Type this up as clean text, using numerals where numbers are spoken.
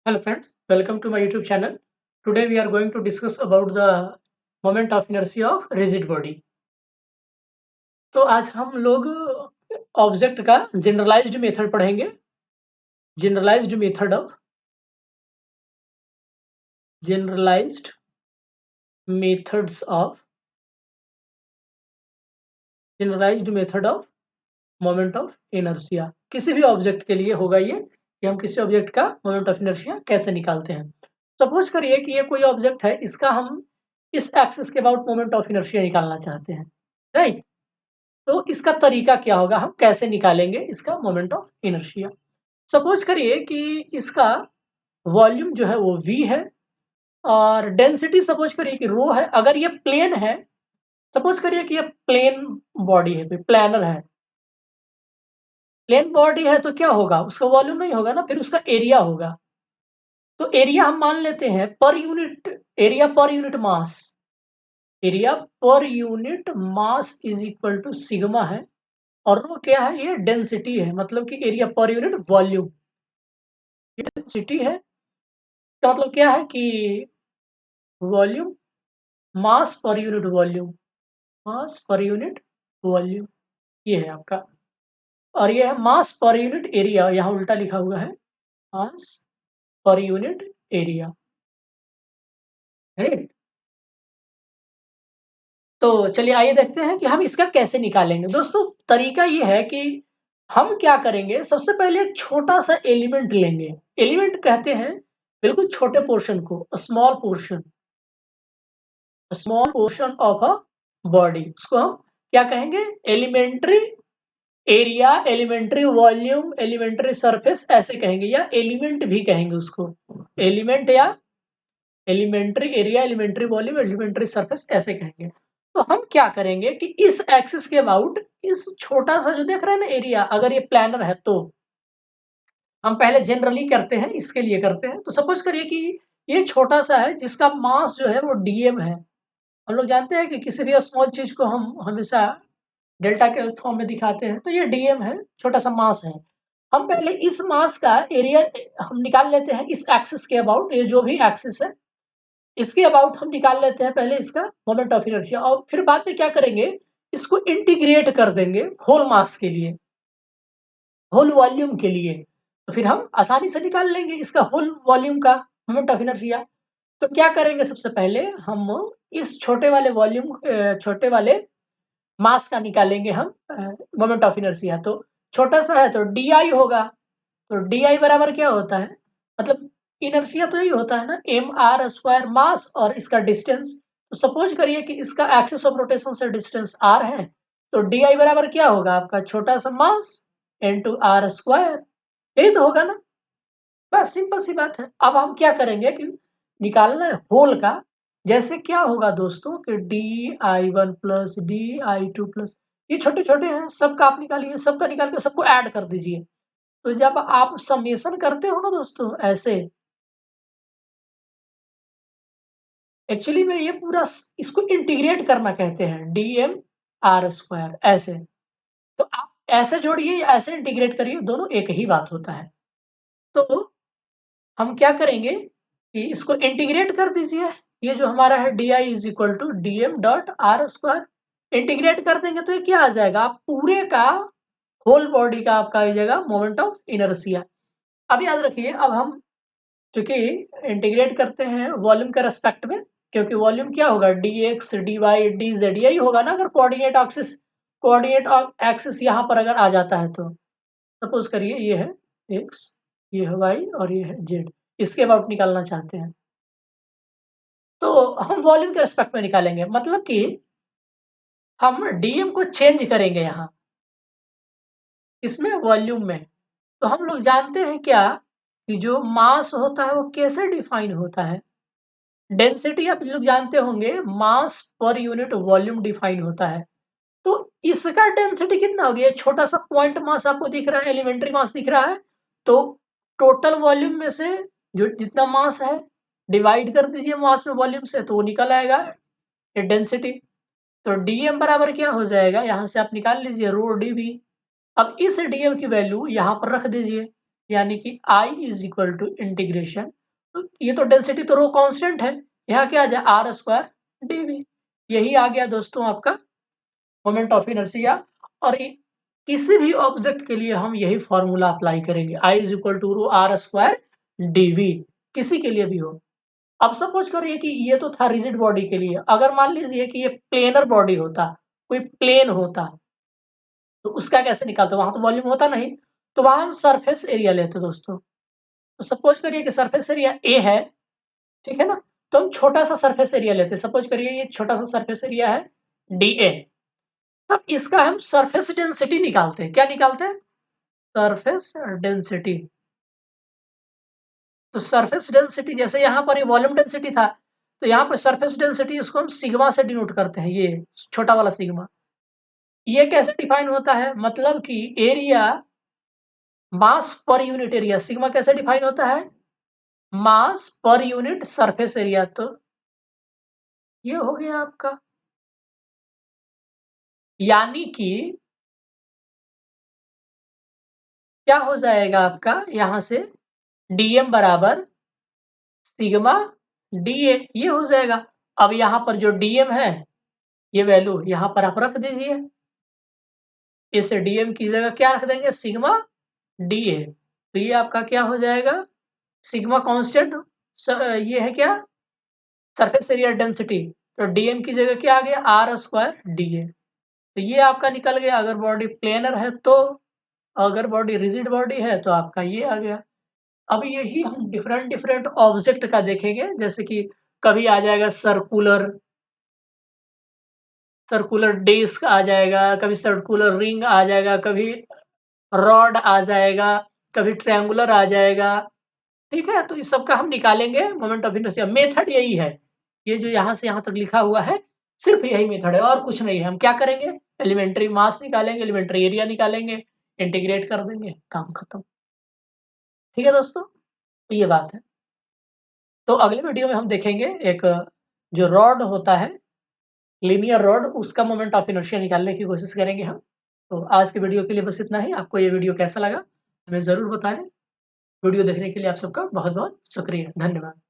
Hello friends, welcome to my YouTube channel. Today we are going to discuss about the moment of inertia of rigid body. तो आज हम लोग object का generalised method पढ़ेंगे. Generalised method of generalised methods of generalised method of moment of inertia. किसी भी object के लिए होगा ये कि हम किसी ऑब्जेक्ट का मोमेंट ऑफ इनर्शिया कैसे निकालते हैं. सपोज करिए कि ये कोई ऑब्जेक्ट है, इसका हम इस एक्सिस के अबाउट मोमेंट ऑफ इनर्शिया निकालना चाहते हैं, राइट. तो इसका तरीका क्या होगा, हम कैसे निकालेंगे इसका मोमेंट ऑफ इनर्शिया. सपोज करिए कि इसका वॉल्यूम जो है वो v है और डेंसिटी सपोज करिए कि रो है. अगर ये प्लेन है, सपोज करिए कि ये प्लेन बॉडी है, प्लानर है. प्लेन बॉडी है तो क्या होगा, उसका वॉल्यूम नहीं होगा ना, फिर उसका एरिया होगा. तो एरिया हम मान लेते हैं per unit area per unit mass. Area per unit mass is equal to sigma है और रो क्या है, ये डेंसिटी है, मतलब कि area per unit volume. Density है तो मतलब क्या है कि volume mass per unit volume, मास पर यूनिट वॉल्यूम ये है आपका. और ये है मास पर यूनिट एरिया, यहाँ उल्टा लिखा हुआ है, मास पर यूनिट एरिया, राइट. तो चलिए आइए देखते हैं कि हम इसका कैसे निकालेंगे. दोस्तों तरीका ये है कि हम क्या करेंगे, सबसे पहले एक छोटा सा एलिमेंट लेंगे. एलिमेंट कहते हैं बिल्कुल छोटे पोर्शन को, small portion, small portion of a body. उसको हम क्या कहेंगे, elementary area, elementary volume, elementary surface ऐसे कहेंगे, या एलिमेंट भी कहेंगे उसको. एलिमेंट या elementary area, elementary volume, elementary surface ऐसे कहेंगे. तो हम क्या करेंगे कि इस एक्सिस के अबाउट इस छोटा सा जो देख रहे हैं ना एरिया, अगर ये प्लानर है तो हम पहले जनरली करते हैं, इसके लिए करते हैं. तो सपोज करिए कि ये छोटा सा है जिसका मास जो है वो डीएम है. हम लोग जानते हैं कि किसी भी स्मॉल चीज को हम हमेशा डेल्टा के फॉर्म में दिखाते हैं. तो ये डीएम है, छोटा सा मास है. हम पहले इस मास का एरिया हम निकाल लेते हैं इस एक्सिस के अबाउट, ये जो भी एक्सिस है इसके अबाउट हम निकाल लेते हैं पहले इसका मोमेंट ऑफ इनर्शिया. और फिर बाद में क्या करेंगे, इसको इंटीग्रेट कर देंगे होल मास के लिए, होल वॉल्यूम के लिए. तो फिर हम आसानी से निकाल लेंगे इसका होल वॉल्यूम का मोमेंट ऑफ इनर्शिया. तो क्या करेंगे, सबसे पहले हम इस छोटे वाले वॉल्यूम, छोटे वाले मास का निकालेंगे हम मोमेंट ऑफ इनर्शिया. तो छोटा सा है तो डी आई होगा. तो डी आई बराबर क्या होता है, मतलब इनर्शिया तो यही होता है ना, एम आर स्क्वायर मास और इसका डिस्टेंस. तो सपोज करिए कि इसका एक्सिस ऑफ रोटेशन से डिस्टेंस आर है, तो डी आई बराबर क्या होगा आपका, छोटा सा मास इनटू आर स्क्वायर. यही तो होगा ना, बस सिंपल सी बात है. अब हम क्या करेंगे कि निकालना है होल का. जैसे क्या होगा दोस्तों कि D I one plus D I two plus, ये छोटे छोटे हैं, सबका आप निकालिए, सबका निकाल के सबको ऐड कर दीजिए. तो जब आप समेशन करते हो ना दोस्तों ऐसे, एक्चुअली में ये पूरा इसको इंटीग्रेट करना कहते हैं, डी एम आर स्क्वायर ऐसे. तो आप ऐसे जोड़िए या ऐसे इंटीग्रेट करिए, दोनों एक ही बात होता है. तो हम क्या करेंगे कि इसको इंटीग्रेट कर दीजिए. ये जो हमारा है d I is equal to d m dot r square. Integrate कर देंगे तो ये क्या आ जाएगा, आप पूरे का होल बॉडी का आपका आ जाएगा मोमेंट ऑफ इनर्शिया. अब याद रखिए, अब हम चूंकि इंटीग्रेट करते हैं वॉल्यूम के रेस्पेक्ट में, क्योंकि वॉल्यूम क्या होगा, d x d y d z यही होगा ना. अगर कोऑर्डिनेट एक्सिस यहाँ पर अगर आ जाता है तो सपोज करिए ये है एक्स, ये है वाई और ये है जेड, इसके अबाउट निकालना चाहते हैं. तो हम वॉल्यूम के रेस्पेक्ट में निकालेंगे, मतलब कि हम डीएम को चेंज करेंगे यहाँ इसमें वॉल्यूम में. तो हम लोग जानते हैं क्या कि जो मास होता है वो कैसे डिफाइन होता है, डेंसिटी आप लोग जानते होंगे, मास पर यूनिट वॉल्यूम डिफाइन होता है. तो इसका डेंसिटी कितना हो गया, छोटा सा पॉइंट मास आपको दिख रहा है, एलिमेंट्री मास दिख रहा है. तो टोटल वॉल्यूम में से जो जितना मास है डिवाइड कर दीजिए मास में वॉल्यूम से, तो वो निकल आएगा ये डेंसिटी. तो डीएम बराबर क्या हो जाएगा, यहाँ से आप निकाल लीजिए रो डी वी. अब इस डीएम की वैल्यू यहाँ पर रख दीजिए, यानी कि आई इज इक्वल टू इंटीग्रेशन तो ये तो डेंसिटी तो रो कांस्टेंट है, यहाँ क्या आ जाए आर स्क्वायर dv। यही आ गया दोस्तों आपका मोमेंट ऑफ इनर्शिया। और किसी भी ऑब्जेक्ट के लिए हम यही फॉर्मूला अप्लाई करेंगे, I is equal to rho r square dv, किसी के लिए भी हो। अब सपोज करिए कि ये तो था रिजिड बॉडी के लिए, अगर मान लीजिए कि ये प्लेनर बॉडी होता, कोई प्लेन होता, तो उसका कैसे निकालते, वहां तो वॉल्यूम होता नहीं, तो वहां हम सरफेस एरिया लेते दोस्तों। तो सपोज करिए कि सरफेस एरिया ए है, ठीक है ना, तो हम छोटा सा सरफेस एरिया लेते हैं, सपोज करिए ये छोटा सा सरफेस एरिया है डी ए। तब इसका हम सरफेस डेंसिटी निकालते हैं, क्या निकालते हैं, सरफेस डेंसिटी। तो सरफेस डेंसिटी जैसे यहाँ पर ये वॉल्यूम डेंसिटी था, तो यहाँ पर सरफेस डेंसिटी इसको हम सिग्मा से डिनोट करते हैं, ये छोटा वाला सिग्मा। ये कैसे डिफाइन होता है, मतलब कि एरिया मास पर यूनिट एरिया, सिग्मा कैसे डिफाइन होता है, मास पर यूनिट सरफेस एरिया। तो ये हो गया आपका, यानी कि क्या हो जाएगा आपका यहां से डीएम बराबर सिग्मा डीए, ये हो जाएगा। अब यहां पर जो डीएम है ये वैल्यू यहां पर आप रख दीजिए, इस डीएम की जगह क्या रख देंगे, सिग्मा डीए। तो ये आपका क्या हो जाएगा, सिग्मा कांस्टेंट, ये है क्या, सरफेस एरिया डेंसिटी। तो डीएम की जगह क्या आ गया, आर स्क्वायर डीए। तो ये आपका निकल गया, अगर बॉडी प्लेनर है तो, अगर बॉडी रिजिड बॉडी है तो आपका ये आ गया। अब यही हम डिफरेंट डिफरेंट ऑब्जेक्ट का देखेंगे, जैसे कि कभी आ जाएगा सर्कुलर, सर्कुलर डिस्क आ जाएगा, कभी सर्कुलर रिंग आ जाएगा, कभी रॉड आ जाएगा, कभी ट्रायंगुलर आ जाएगा, ठीक है। तो इस सब का हम निकालेंगे मोमेंट ऑफ इनर्शिया। मेथड यही है, ये जो यहाँ से यहाँ तक लिखा हुआ है सिर्फ यही मेथड है और कुछ नहीं है। हम क्या करेंगे, एलिमेंट्री मास निकालेंगे, एलिमेंट्री एरिया निकालेंगे, इंटीग्रेट कर देंगे, काम खत्म। ठीक है दोस्तों, तो ये बात है। तो अगले वीडियो में हम देखेंगे एक जो रॉड होता है, लीनियर रॉड, उसका मोमेंट ऑफ इनर्शिया निकालने की कोशिश करेंगे हम। तो आज की वीडियो के लिए बस इतना ही। आपको ये वीडियो कैसा लगा हमें ज़रूर बताएं। वीडियो देखने के लिए आप सबका बहुत बहुत शुक्रिया, धन्यवाद।